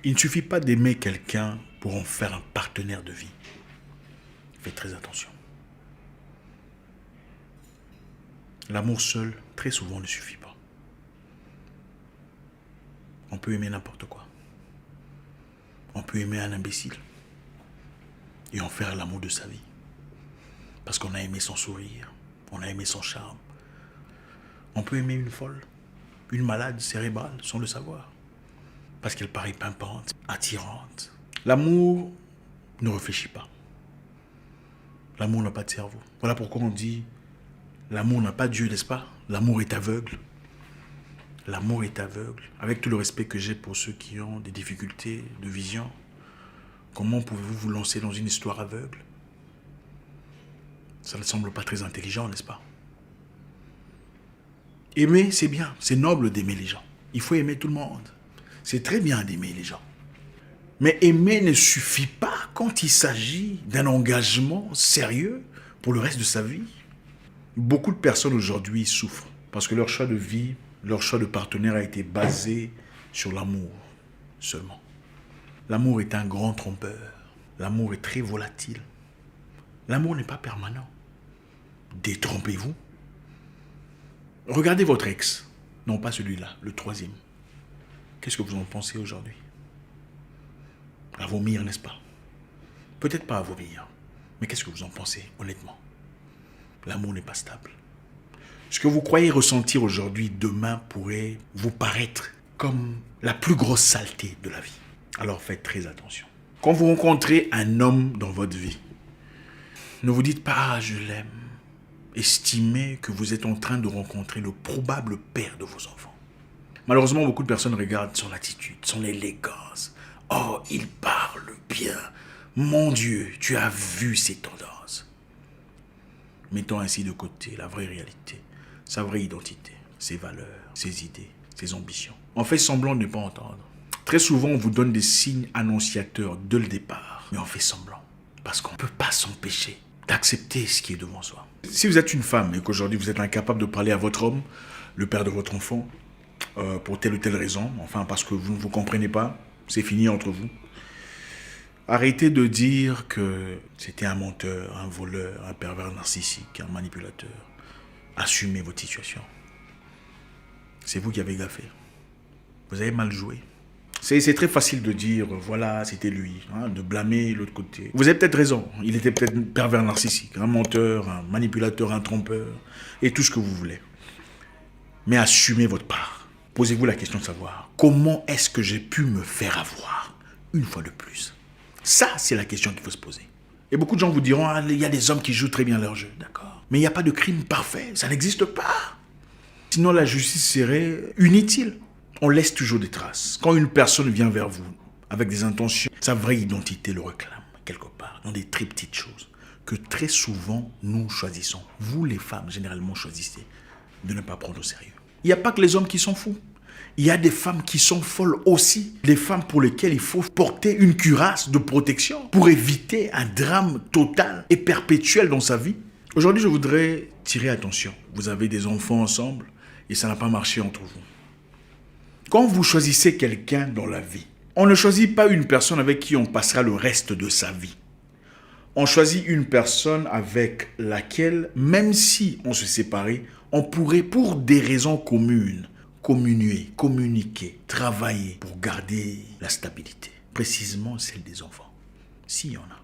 Il ne suffit pas d'aimer quelqu'un pour en faire un partenaire de vie. Faites très attention. L'amour seul, très souvent, ne suffit pas. On peut aimer n'importe quoi. On peut aimer un imbécile et en faire l'amour de sa vie. Parce qu'on a aimé son sourire, on a aimé son charme. On peut aimer une folle, une malade cérébrale, sans le savoir. Parce qu'elle paraît pimpante, attirante. L'amour ne réfléchit pas. L'amour n'a pas de cerveau. Voilà pourquoi on dit l'amour n'a pas Dieu, n'est-ce pas? L'amour est aveugle. L'amour est aveugle. Avec tout le respect que j'ai pour ceux qui ont des difficultés de vision, comment pouvez-vous vous lancer dans une histoire aveugle? Ça ne semble pas très intelligent, n'est-ce pas? Aimer, c'est bien. C'est noble d'aimer les gens. Il faut aimer tout le monde. C'est très bien d'aimer les gens. Mais aimer ne suffit pas quand il s'agit d'un engagement sérieux pour le reste de sa vie. Beaucoup de personnes aujourd'hui souffrent parce que leur choix de vie, leur choix de partenaire a été basé sur l'amour seulement. L'amour est un grand trompeur. L'amour est très volatile. L'amour n'est pas permanent. Détrompez-vous. Regardez votre ex. Non, pas celui-là, le troisième. Qu'est-ce que vous en pensez aujourd'hui? À vomir, n'est-ce pas? Peut-être pas à vomir. Mais qu'est-ce que vous en pensez, honnêtement? L'amour n'est pas stable. Ce que vous croyez ressentir aujourd'hui, demain, pourrait vous paraître comme la plus grosse saleté de la vie. Alors faites très attention. Quand vous rencontrez un homme dans votre vie, ne vous dites pas « Ah, je l'aime ». Estimez que vous êtes en train de rencontrer le probable père de vos enfants. Malheureusement, beaucoup de personnes regardent son attitude, son élégance. « Oh, il parle bien. Mon Dieu, tu as vu ses tendances. » Mettons ainsi de côté la vraie réalité, sa vraie identité, ses valeurs, ses idées, ses ambitions. On fait semblant de ne pas entendre. Très souvent, on vous donne des signes annonciateurs dès le départ, mais on fait semblant parce qu'on ne peut pas s'empêcher d'accepter ce qui est devant soi. Si vous êtes une femme et qu'aujourd'hui vous êtes incapable de parler à votre homme, le père de votre enfant, pour telle ou telle raison, enfin parce que vous ne vous comprenez pas, c'est fini entre vous. Arrêtez de dire que c'était un menteur, un voleur, un pervers narcissique, un manipulateur. Assumez votre situation. C'est vous qui avez gaffé. Vous avez mal joué. C'est très facile de dire, voilà, c'était lui, hein, de blâmer l'autre côté. Vous avez peut-être raison, il était peut-être un pervers narcissique, un menteur, un manipulateur, un trompeur, et tout ce que vous voulez. Mais assumez votre part. Posez-vous la question de savoir, comment est-ce que j'ai pu me faire avoir une fois de plus? Ça, c'est la question qu'il faut se poser. Et beaucoup de gens vous diront, ah, il y a des hommes qui jouent très bien leur jeu, d'accord. Mais il n'y a pas de crime parfait, ça n'existe pas. Sinon, la justice serait inutile. On laisse toujours des traces. Quand une personne vient vers vous avec des intentions, sa vraie identité le réclame quelque part, dans des très petites choses que très souvent nous choisissons. Vous, les femmes, généralement choisissez de ne pas prendre au sérieux. Il n'y a pas que les hommes qui sont fous. Il y a des femmes qui sont folles aussi. Des femmes pour lesquelles il faut porter une cuirasse de protection pour éviter un drame total et perpétuel dans sa vie. Aujourd'hui, je voudrais tirer attention. Vous avez des enfants ensemble et ça n'a pas marché entre vous. Quand vous choisissez quelqu'un dans la vie, on ne choisit pas une personne avec qui on passera le reste de sa vie. On choisit une personne avec laquelle, même si on se séparait, on pourrait, pour des raisons communes, communiquer, travailler pour garder la stabilité. Précisément celle des enfants, s'il y en a.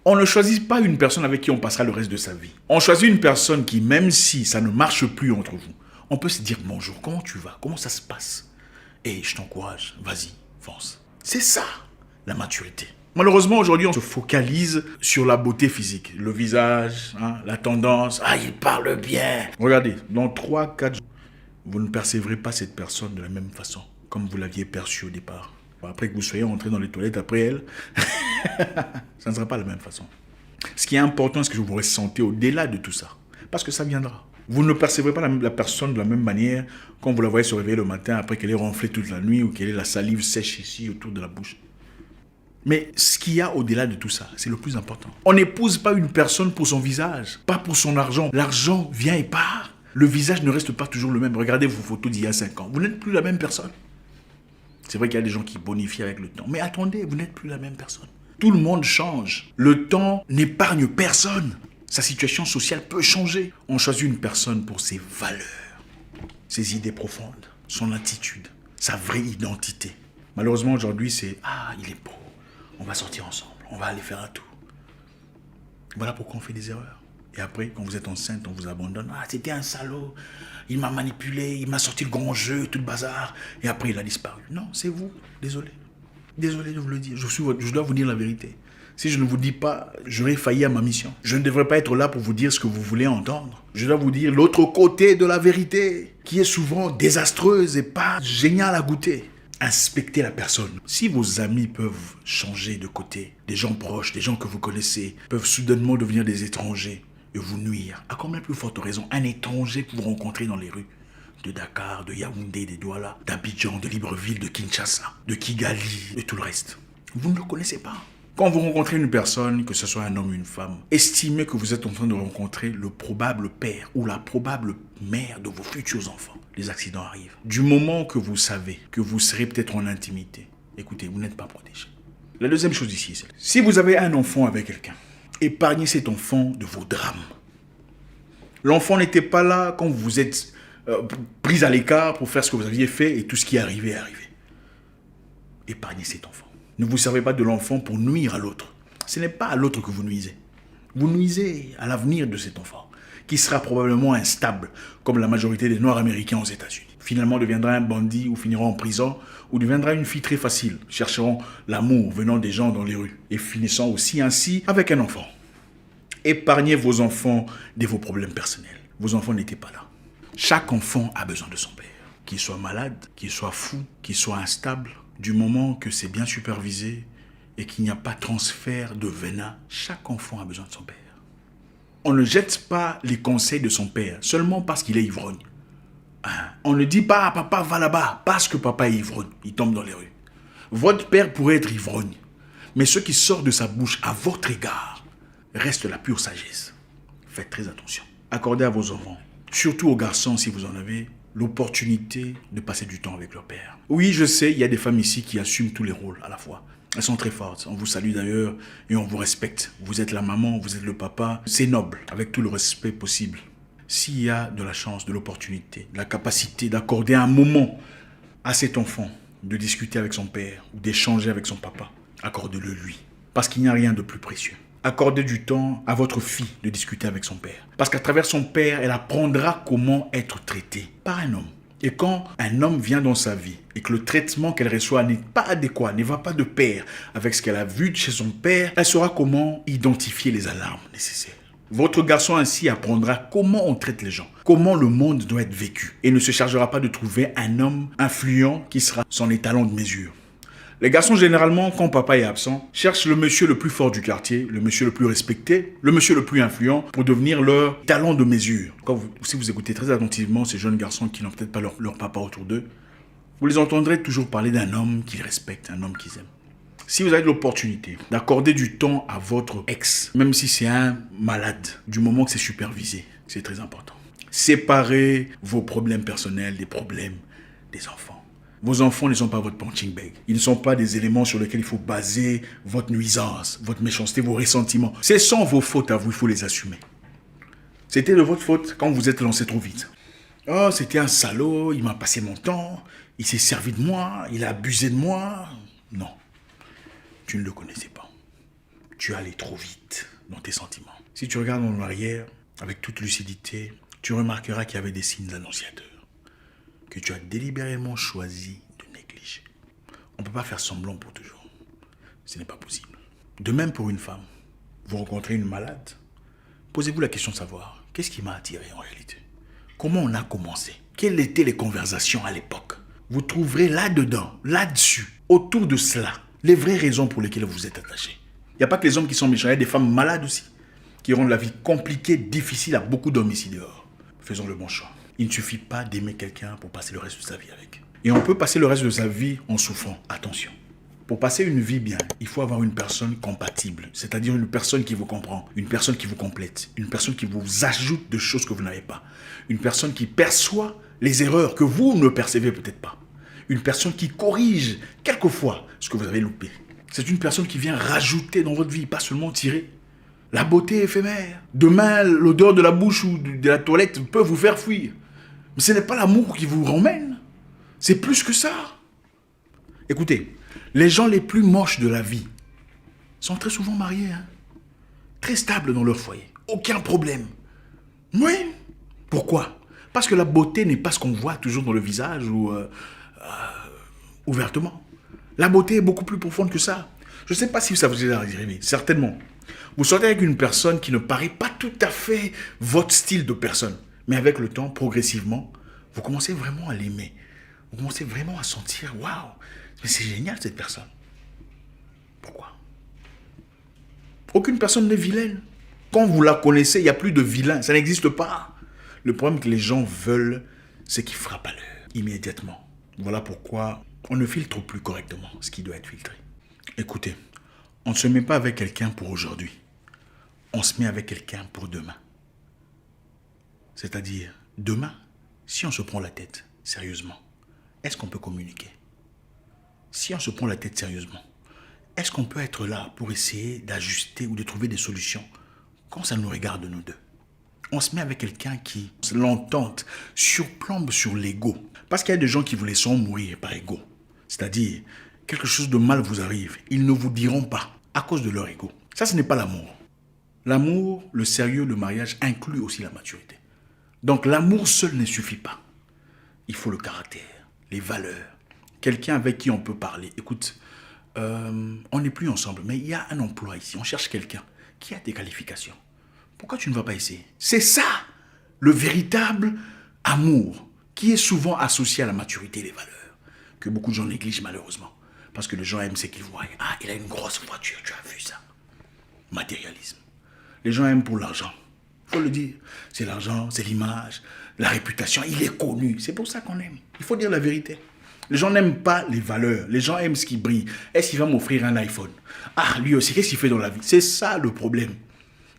On ne choisit pas une personne avec qui on passera le reste de sa vie. On choisit une personne qui, même si ça ne marche plus entre vous, on peut se dire bonjour, comment tu vas, comment ça se passe? Et je t'encourage, vas-y, fonce. C'est ça, la maturité. Malheureusement, aujourd'hui, on se focalise sur la beauté physique, le visage, hein, la tendance. Ah, il parle bien. Regardez, dans 3-4 jours, vous ne percevrez pas cette personne de la même façon, comme vous l'aviez perçue au départ. Après que vous soyez entré dans les toilettes après elle, ça ne sera pas la même façon. Ce qui est important, c'est que vous vous ressentez au-delà de tout ça, parce que ça viendra. Vous ne percevrez pas la personne de la même manière quand vous la voyez se réveiller le matin après qu'elle ait ronflé toute la nuit ou qu'elle ait la salive sèche ici autour de la bouche. Mais ce qu'il y a au-delà de tout ça, c'est le plus important. On n'épouse pas une personne pour son visage, pas pour son argent. L'argent vient et part. Le visage ne reste pas toujours le même. Regardez vos photos d'il y a 5 ans. Vous n'êtes plus la même personne. C'est vrai qu'il y a des gens qui bonifient avec le temps. Mais attendez, vous n'êtes plus la même personne. Tout le monde change. Le temps n'épargne personne. Sa situation sociale peut changer. On choisit une personne pour ses valeurs, ses idées profondes, son attitude, sa vraie identité. Malheureusement, aujourd'hui, c'est « Ah, il est beau. On va sortir ensemble. On va aller faire un tour. » Voilà pourquoi on fait des erreurs. Et après, quand vous êtes enceinte, on vous abandonne. « Ah, c'était un salaud. Il m'a manipulé. Il m'a sorti le grand jeu, tout le bazar. » Et après, il a disparu. Non, c'est vous. Désolé. Désolé de vous le dire. Je dois vous dire la vérité. Si je ne vous dis pas, j'aurais failli à ma mission. Je ne devrais pas être là pour vous dire ce que vous voulez entendre. Je dois vous dire l'autre côté de la vérité, qui est souvent désastreuse et pas géniale à goûter. Inspectez la personne. Si vos amis peuvent changer de côté, des gens proches, des gens que vous connaissez, peuvent soudainement devenir des étrangers et vous nuire, à combien plus forte raison un étranger que vous rencontrez dans les rues de Dakar, de Yaoundé, des Douala, d'Abidjan, de Libreville, de Kinshasa, de Kigali et tout le reste. Vous ne le connaissez pas. Quand vous rencontrez une personne, que ce soit un homme ou une femme, estimez que vous êtes en train de rencontrer le probable père ou la probable mère de vos futurs enfants. Les accidents arrivent. Du moment que vous savez que vous serez peut-être en intimité, écoutez, vous n'êtes pas protégé. La deuxième chose ici, c'est si vous avez un enfant avec quelqu'un, épargnez cet enfant de vos drames. L'enfant n'était pas là quand vous vous êtes pris à l'écart pour faire ce que vous aviez fait et tout ce qui est arrivé est arrivé. Épargnez cet enfant. Ne vous servez pas de l'enfant pour nuire à l'autre. Ce n'est pas à l'autre que vous nuisez. Vous nuisez à l'avenir de cet enfant, qui sera probablement instable, comme la majorité des Noirs américains aux États-Unis. Finalement deviendra un bandit ou finira en prison, ou deviendra une fille très facile, cherchant l'amour venant des gens dans les rues, et finissant aussi ainsi avec un enfant. Épargnez vos enfants de vos problèmes personnels. Vos enfants n'étaient pas là. Chaque enfant a besoin de son père. Qu'il soit malade, qu'il soit fou, qu'il soit instable, du moment que c'est bien supervisé et qu'il n'y a pas de transfert de venin, chaque enfant a besoin de son père. On ne jette pas les conseils de son père seulement parce qu'il est ivrogne. On ne dit pas « papa va là-bas » parce que papa est ivrogne, il tombe dans les rues. Votre père pourrait être ivrogne, mais ce qui sort de sa bouche à votre égard reste la pure sagesse. Faites très attention. Accordez à vos enfants, surtout aux garçons si vous en avez, l'opportunité de passer du temps avec leur père. Oui, je sais, il y a des femmes ici qui assument tous les rôles à la fois. Elles sont très fortes. On vous salue d'ailleurs et on vous respecte. Vous êtes la maman, vous êtes le papa. C'est noble, avec tout le respect possible. S'il y a de la chance, de l'opportunité, de la capacité d'accorder un moment à cet enfant, de discuter avec son père ou d'échanger avec son papa, accordez-le lui. Parce qu'il n'y a rien de plus précieux. Accordez du temps à votre fille de discuter avec son père. Parce qu'à travers son père, elle apprendra comment être traitée par un homme. Et quand un homme vient dans sa vie et que le traitement qu'elle reçoit n'est pas adéquat, ne va pas de pair avec ce qu'elle a vu de chez son père, elle saura comment identifier les alarmes nécessaires. Votre garçon ainsi apprendra comment on traite les gens, comment le monde doit être vécu et ne se chargera pas de trouver un homme influent qui sera son étalon de mesure. Les garçons, généralement, quand papa est absent, cherchent le monsieur le plus fort du quartier, le monsieur le plus respecté, le monsieur le plus influent pour devenir leur talon de mesure. Si vous écoutez très attentivement ces jeunes garçons qui n'ont peut-être pas leur papa autour d'eux, vous les entendrez toujours parler d'un homme qu'ils respectent, un homme qu'ils aiment. Si vous avez l'opportunité d'accorder du temps à votre ex, même si c'est un malade, du moment que c'est supervisé, c'est très important. Séparez vos problèmes personnels des problèmes des enfants. Vos enfants ne sont pas votre punching bag. Ils ne sont pas des éléments sur lesquels il faut baser votre nuisance, votre méchanceté, vos ressentiments. Ce sont vos fautes à vous, il faut les assumer. C'était de votre faute quand vous êtes lancé trop vite. Oh, c'était un salaud, il m'a passé mon temps, il s'est servi de moi, il a abusé de moi. Non, tu ne le connaissais pas. Tu es allé trop vite dans tes sentiments. Si tu regardes en arrière, avec toute lucidité, tu remarqueras qu'il y avait des signes annonciateurs que tu as délibérément choisi de négliger. On ne peut pas faire semblant pour toujours. Ce n'est pas possible. De même pour une femme. Vous rencontrez une malade, posez-vous la question de savoir, qu'est-ce qui m'a attiré en réalité? Comment on a commencé? Quelles étaient les conversations à l'époque? Vous trouverez là-dedans, là-dessus, autour de cela, les vraies raisons pour lesquelles vous vous êtes attaché. Il n'y a pas que les hommes qui sont méchants, il y a des femmes malades aussi, qui rendent la vie compliquée, difficile à beaucoup d'hommes ici dehors. Faisons le bon choix. Il ne suffit pas d'aimer quelqu'un pour passer le reste de sa vie avec. Et on peut passer le reste de sa vie en souffrant. Attention. Pour passer une vie bien, il faut avoir une personne compatible. C'est-à-dire une personne qui vous comprend, une personne qui vous complète, une personne qui vous ajoute de choses que vous n'avez pas. Une personne qui perçoit les erreurs que vous ne percevez peut-être pas. Une personne qui corrige quelquefois ce que vous avez loupé. C'est une personne qui vient rajouter dans votre vie, pas seulement tirer. La beauté éphémère. Demain, l'odeur de la bouche ou de la toilette peut vous faire fuir. Mais ce n'est pas l'amour qui vous ramène. C'est plus que ça. Écoutez, les gens les plus moches de la vie sont très souvent mariés, hein. Très stables dans leur foyer. Aucun problème. Oui. Pourquoi? Parce que la beauté n'est pas ce qu'on voit toujours dans le visage ou ouvertement. La beauté est beaucoup plus profonde que ça. Je ne sais pas si ça vous est arrivé, certainement. Vous sortez avec une personne qui ne paraît pas tout à fait votre style de personne. Mais avec le temps, progressivement, vous commencez vraiment à l'aimer. Vous commencez vraiment à sentir, waouh, mais c'est génial cette personne. Pourquoi? Aucune personne n'est vilaine. Quand vous la connaissez, il n'y a plus de vilain. Ça n'existe pas. Le problème que les gens veulent, c'est qu'ils frappent à l'heure, immédiatement. Voilà pourquoi on ne filtre plus correctement ce qui doit être filtré. Écoutez, on ne se met pas avec quelqu'un pour aujourd'hui. On se met avec quelqu'un pour demain. C'est-à-dire, demain, si on se prend la tête sérieusement, est-ce qu'on peut communiquer? Si on se prend la tête sérieusement, est-ce qu'on peut être là pour essayer d'ajuster ou de trouver des solutions quand ça nous regarde nous deux? On se met avec quelqu'un qui, l'entente, surplombe sur l'ego. Parce qu'il y a des gens qui vous laisseront mourir par ego. C'est-à-dire, quelque chose de mal vous arrive, ils ne vous diront pas à cause de leur ego. Ça, ce n'est pas l'amour. L'amour, le sérieux, le mariage inclut aussi la maturité. Donc l'amour seul ne suffit pas. Il faut le caractère, les valeurs, quelqu'un avec qui on peut parler. Écoute, on n'est plus ensemble, mais il y a un emploi ici. On cherche quelqu'un qui a des qualifications. Pourquoi tu ne vas pas essayer? C'est ça, le véritable amour, qui est souvent associé à la maturité et les valeurs, que beaucoup de gens négligent malheureusement. Parce que les gens aiment ce qu'ils voient. Ah, il a une grosse voiture, tu as vu ça? Matérialisme. Les gens aiment pour l'argent. Il faut le dire. C'est l'argent, c'est l'image, la réputation. Il est connu. C'est pour ça qu'on aime. Il faut dire la vérité. Les gens n'aiment pas les valeurs. Les gens aiment ce qui brille. Est-ce qu'il va m'offrir un iPhone? Ah, lui aussi, qu'est-ce qu'il fait dans la vie? C'est ça le problème.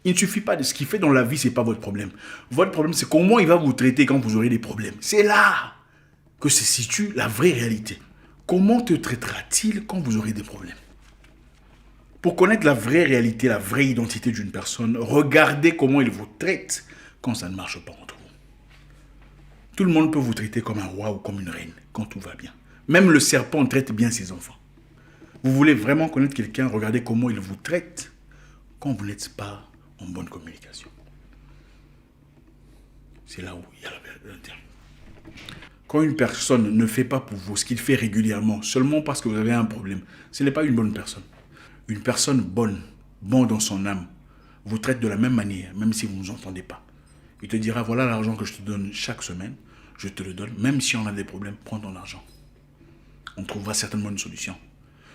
Il ne suffit pas de ce qu'il fait dans la vie, ce n'est pas votre problème. Votre problème, c'est comment il va vous traiter quand vous aurez des problèmes. C'est là que se situe la vraie réalité. Comment te traitera-t-il quand vous aurez des problèmes? Pour connaître la vraie réalité, la vraie identité d'une personne, regardez comment il vous traite quand ça ne marche pas entre vous. Tout le monde peut vous traiter comme un roi ou comme une reine quand tout va bien. Même le serpent traite bien ses enfants. Vous voulez vraiment connaître quelqu'un, regardez comment il vous traite quand vous n'êtes pas en bonne communication. C'est là où il y a la vérité. Quand une personne ne fait pas pour vous ce qu'il fait régulièrement, seulement parce que vous avez un problème, ce n'est pas une bonne personne. Une personne bonne dans son âme, vous traite de la même manière, même si vous ne vous entendez pas. Il te dira, voilà l'argent que je te donne chaque semaine, je te le donne, même si on a des problèmes, prends ton argent. On trouvera certainement une solution.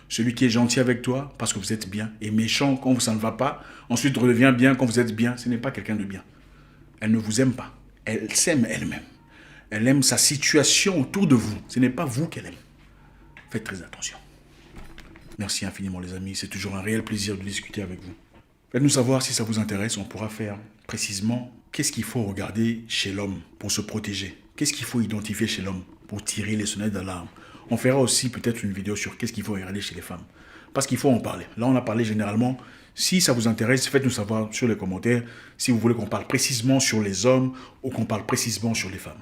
Celui qui est gentil avec toi, parce que vous êtes bien, et méchant quand ça ne va pas, ensuite redevient bien quand vous êtes bien, ce n'est pas quelqu'un de bien. Elle ne vous aime pas. Elle s'aime elle-même. Elle aime sa situation autour de vous. Ce n'est pas vous qu'elle aime. Faites très attention. Merci infiniment les amis. C'est toujours un réel plaisir de discuter avec vous. Faites-nous savoir si ça vous intéresse. On pourra faire précisément qu'est-ce qu'il faut regarder chez l'homme pour se protéger. Qu'est-ce qu'il faut identifier chez l'homme pour tirer les sonnettes d'alarme. On fera aussi peut-être une vidéo sur qu'est-ce qu'il faut regarder chez les femmes. Parce qu'il faut en parler. Là, on a parlé généralement. Si ça vous intéresse, faites-nous savoir sur les commentaires si vous voulez qu'on parle précisément sur les hommes ou qu'on parle précisément sur les femmes.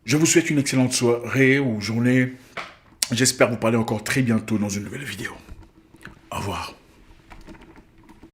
Je vous souhaite une excellente soirée ou journée. J'espère vous parler encore très bientôt dans une nouvelle vidéo. Au revoir.